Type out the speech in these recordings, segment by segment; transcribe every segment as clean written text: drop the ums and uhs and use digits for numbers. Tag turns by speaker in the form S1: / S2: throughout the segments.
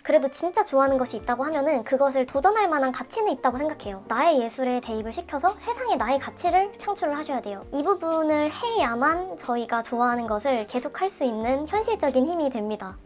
S1: 그래도 진짜 좋아하는 것이 있다고 하면은 그것을 도전할 만한 가치는 있다고 생각해요. 나의 예술에 대입을 시켜서 세상에 나의 가치를 창출을 하셔야 돼요. 이 부분을 해야만 저희가 좋아하는 것을 계속할 수 있는 현실적인 힘이 됩니다.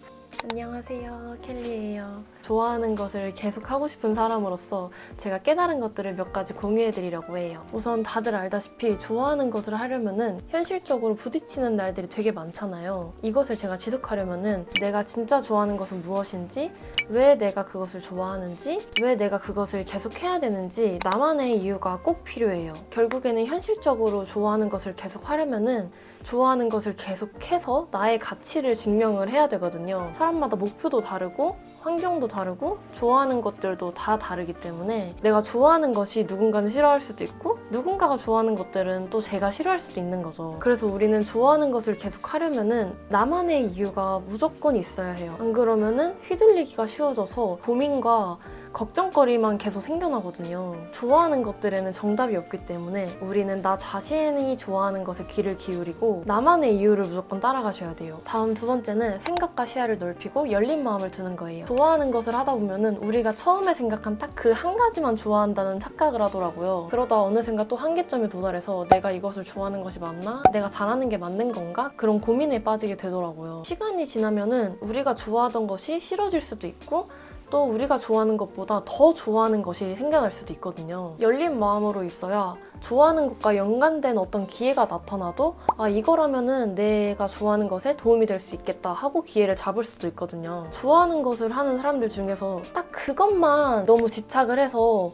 S2: 안녕하세요, 켈리예요. 좋아하는 것을 계속 하고 싶은 사람으로서 제가 깨달은 것들을 몇 가지 공유해드리려고 해요. 우선 다들 알다시피 좋아하는 것을 하려면은 현실적으로 부딪히는 날들이 되게 많잖아요. 이것을 제가 지속하려면은 내가 진짜 좋아하는 것은 무엇인지, 왜 내가 그것을 좋아하는지, 왜 내가 그것을 계속 해야 되는지 나만의 이유가 꼭 필요해요. 결국에는 현실적으로 좋아하는 것을 계속 하려면은 좋아하는 것을 계속해서 나의 가치를 증명을 해야 되거든요. 사람마다 목표도 다르고 환경도 다르고 좋아하는 것들도 다 다르기 때문에 내가 좋아하는 것이 누군가는 싫어할 수도 있고 누군가가 좋아하는 것들은 또 제가 싫어할 수도 있는 거죠. 그래서 우리는 좋아하는 것을 계속 하려면은 나만의 이유가 무조건 있어야 해요. 안 그러면은 휘둘리기가 쉬워져서 고민과 걱정거리만 계속 생겨나거든요. 좋아하는 것들에는 정답이 없기 때문에 우리는 나 자신이 좋아하는 것에 귀를 기울이고 나만의 이유를 무조건 따라가셔야 돼요. 다음 두 번째는 생각과 시야를 넓히고 열린 마음을 두는 거예요. 좋아하는 것을 하다 보면은 우리가 처음에 생각한 딱 그 한 가지만 좋아한다는 착각을 하더라고요. 그러다 어느샌가 또 한계점에 도달해서 내가 이것을 좋아하는 것이 맞나? 내가 잘하는 게 맞는 건가? 그런 고민에 빠지게 되더라고요. 시간이 지나면은 우리가 좋아하던 것이 싫어질 수도 있고 또 우리가 좋아하는 것보다 더 좋아하는 것이 생겨날 수도 있거든요. 열린 마음으로 있어야 좋아하는 것과 연관된 어떤 기회가 나타나도 이거라면은 내가 좋아하는 것에 도움이 될 수 있겠다 하고 기회를 잡을 수도 있거든요. 좋아하는 것을 하는 사람들 중에서 딱 그것만 너무 집착을 해서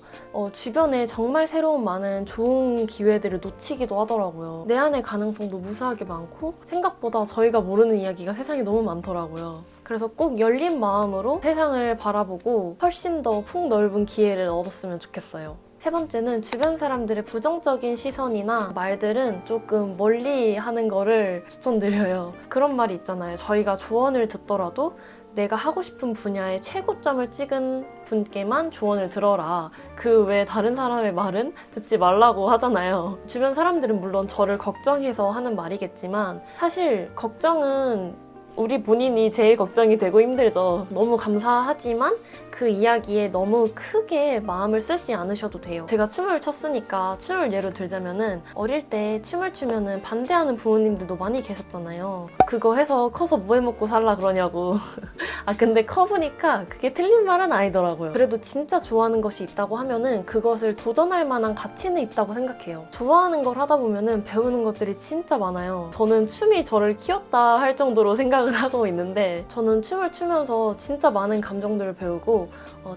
S2: 주변에 정말 새로운 많은 좋은 기회들을 놓치기도 하더라고요. 내 안의 가능성도 무수하게 많고 생각보다 저희가 모르는 이야기가 세상에 너무 많더라고요. 그래서 꼭 열린 마음으로 세상을 바라보고 훨씬 더 폭넓은 기회를 얻었으면 좋겠어요. 세 번째는 주변 사람들의 부정적인 시선이나 말들은 조금 멀리 하는 거를 추천드려요. 그런 말이 있잖아요. 저희가 조언을 듣더라도 내가 하고 싶은 분야의 최고점을 찍은 분께만 조언을 들어라. 그 외에 다른 사람의 말은 듣지 말라고 하잖아요. 주변 사람들은 물론 저를 걱정해서 하는 말이겠지만 사실 걱정은 우리 본인이 제일 걱정이 되고 힘들죠. 너무 감사하지만 그 이야기에 너무 크게 마음을 쓰지 않으셔도 돼요. 제가 춤을 췄으니까 춤을 예로 들자면은 어릴 때 춤을 추면은 반대하는 부모님들도 많이 계셨잖아요. 그거 해서 커서 뭐 해먹고 살라 그러냐고. 근데 커보니까 그게 틀린 말은 아니더라고요. 그래도 진짜 좋아하는 것이 있다고 하면은 그것을 도전할 만한 가치는 있다고 생각해요. 좋아하는 걸 하다 보면은 배우는 것들이 진짜 많아요. 저는 춤이 저를 키웠다 할 정도로 생각을 하고 있는데 저는 춤을 추면서 진짜 많은 감정들을 배우고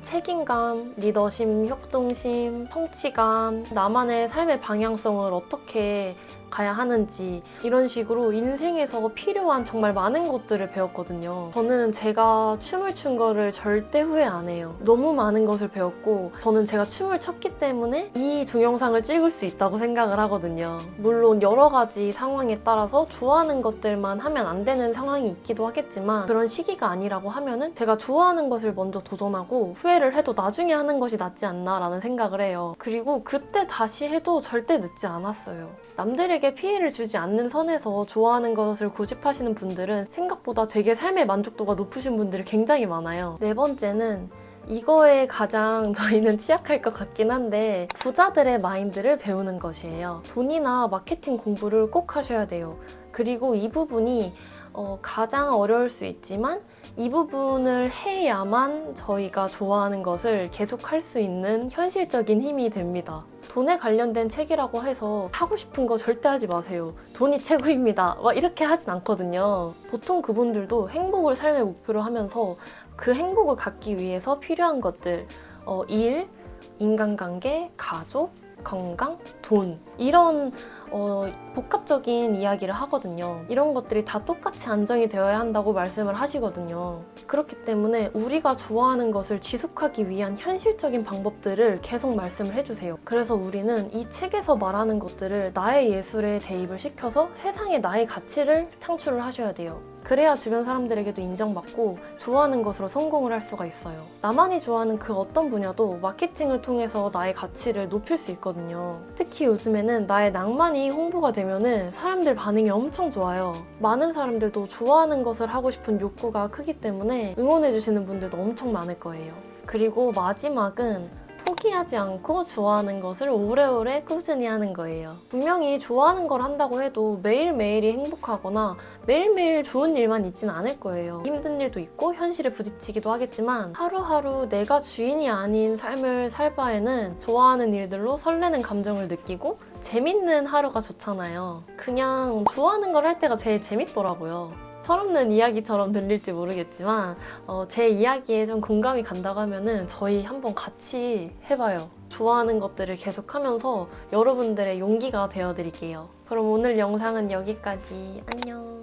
S2: 책임감, 리더십, 협동심, 성취감, 나만의 삶의 방향성을 어떻게 가야 하는지 이런 식으로 인생에서 필요한 정말 많은 것들을 배웠거든요. 저는 제가 춤을 춘 거를 절대 후회 안 해요. 너무 많은 것을 배웠고 저는 제가 춤을 췄기 때문에 이 동영상을 찍을 수 있다고 생각을 하거든요. 물론 여러 가지 상황에 따라서 좋아하는 것들만 하면 안 되는 상황이 있기도 하겠지만 그런 시기가 아니라고 하면은 제가 좋아하는 것을 먼저 도전하고 후회를 해도 나중에 하는 것이 낫지 않나 라는 생각을 해요. 그리고 그때 다시 해도 절대 늦지 않았어요. 남들에게 피해를 주지 않는 선에서 좋아하는 것을 고집하시는 분들은 생각보다 되게 삶의 만족도가 높으신 분들이 굉장히 많아요. 네 번째는 이거에 가장 저희는 취약할 것 같긴 한데 부자들의 마인드를 배우는 것이에요. 돈이나 마케팅 공부를 꼭 하셔야 돼요. 그리고 이 부분이 가장 어려울 수 있지만 이 부분을 해야만 저희가 좋아하는 것을 계속 할 수 있는 현실적인 힘이 됩니다. 돈에 관련된 책이라고 해서 하고 싶은 거 절대 하지 마세요. 돈이 최고입니다. 이렇게 하진 않거든요. 보통 그분들도 행복을 삶의 목표로 하면서 그 행복을 갖기 위해서 필요한 것들, 일, 인간관계, 가족, 건강, 돈 이런 복합적인 이야기를 하거든요. 이런 것들이 다 똑같이 안정이 되어야 한다고 말씀을 하시거든요. 그렇기 때문에 우리가 좋아하는 것을 지속하기 위한 현실적인 방법들을 계속 말씀을 해주세요. 그래서 우리는 이 책에서 말하는 것들을 나의 예술에 대입을 시켜서 세상에 나의 가치를 창출을 하셔야 돼요. 그래야 주변 사람들에게도 인정받고 좋아하는 것으로 성공을 할 수가 있어요. 나만이 좋아하는 그 어떤 분야도 마케팅을 통해서 나의 가치를 높일 수 있거든요. 특히 요즘에는 나의 낭만이 홍보가 되면은 사람들 반응이 엄청 좋아요. 많은 사람들도 좋아하는 것을 하고 싶은 욕구가 크기 때문에 응원해주시는 분들도 엄청 많을 거예요. 그리고 마지막은 포기하지 않고 좋아하는 것을 오래오래 꾸준히 하는 거예요. 분명히 좋아하는 걸 한다고 해도 매일매일이 행복하거나 매일매일 좋은 일만 있진 않을 거예요. 힘든 일도 있고 현실에 부딪히기도 하겠지만 하루하루 내가 주인이 아닌 삶을 살 바에는 좋아하는 일들로 설레는 감정을 느끼고 재밌는 하루가 좋잖아요. 그냥 좋아하는 걸 할 때가 제일 재밌더라고요. 철없는 이야기처럼 들릴지 모르겠지만 제 이야기에 좀 공감이 간다고 하면은 저희 한번 같이 해봐요. 좋아하는 것들을 계속하면서 여러분들의 용기가 되어드릴게요. 그럼 오늘 영상은 여기까지. 안녕.